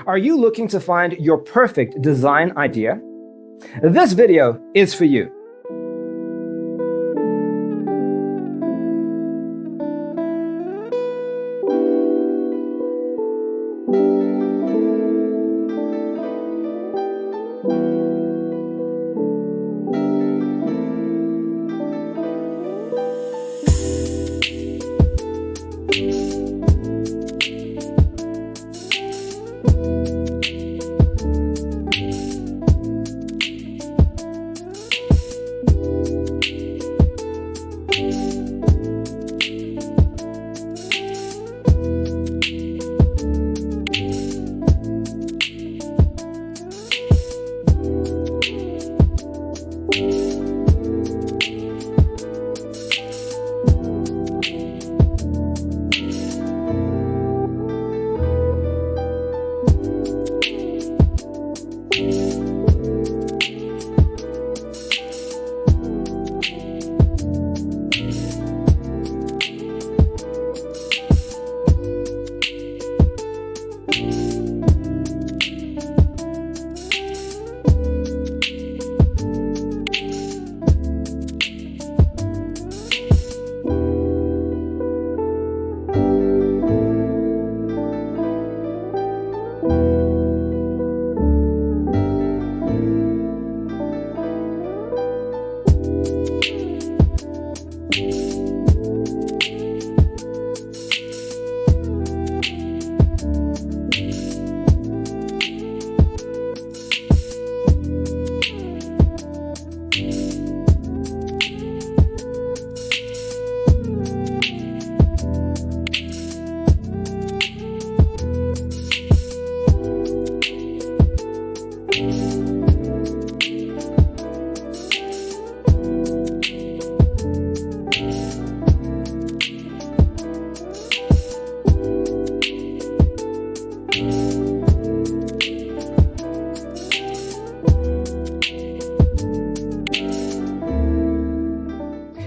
Are you looking to find your perfect design idea? This video is for you.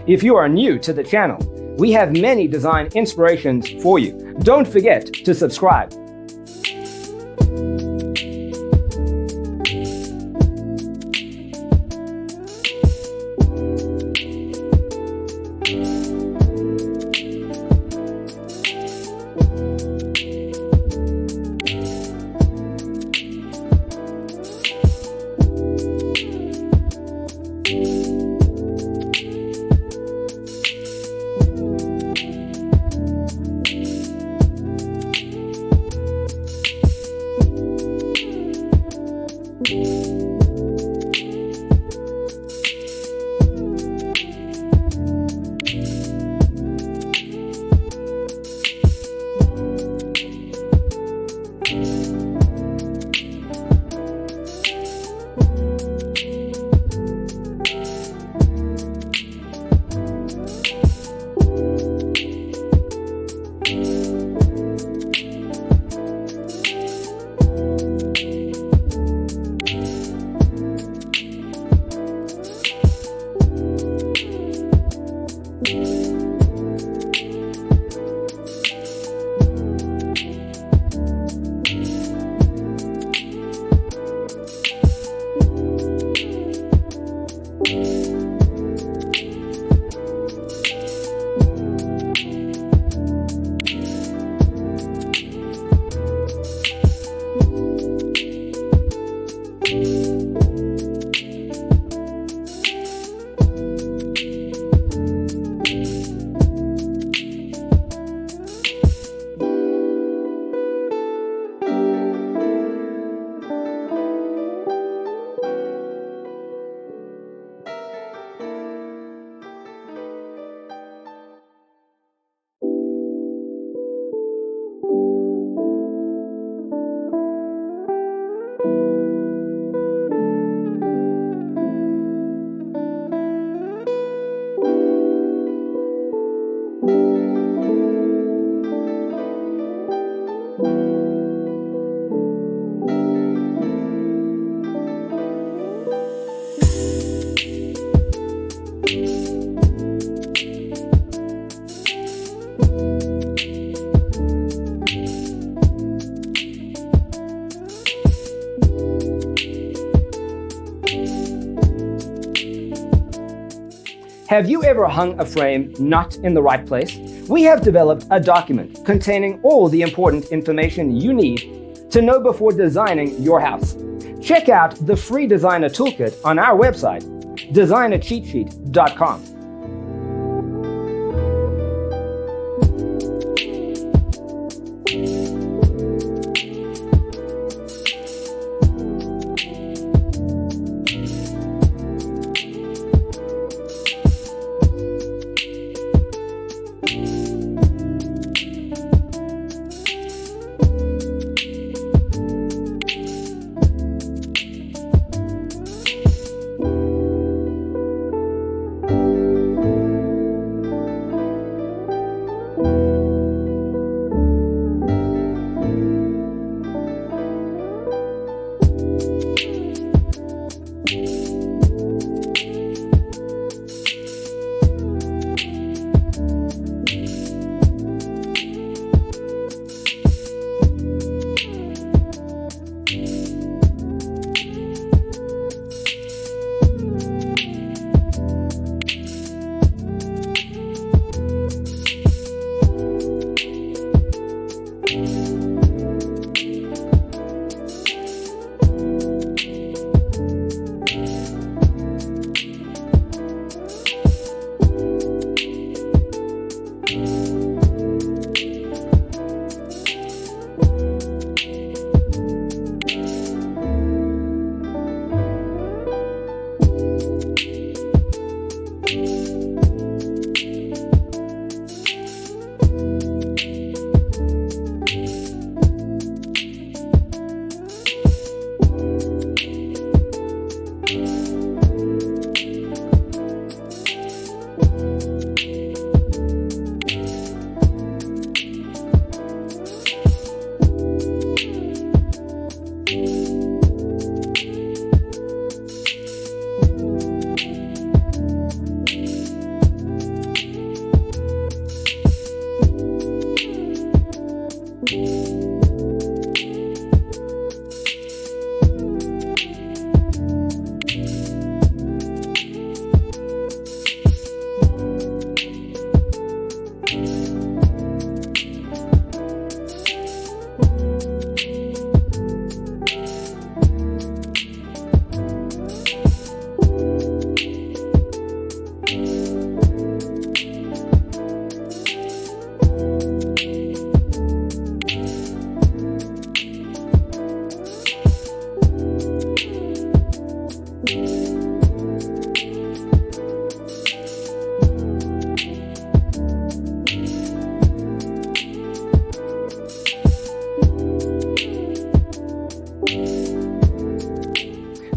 If you are new to the channel, we have many design inspirations for you. Don't forget to subscribe. Have you ever hung a frame not in the right place? We have developed a document containing all the important information you need to know before designing your house. Check out the free designer toolkit on our website, designercheatsheet.com.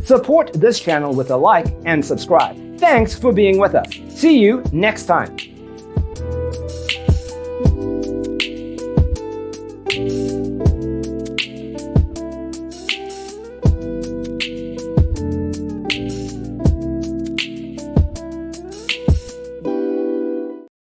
Support this channel with a like and subscribe. Thanks for being with us. See you next time.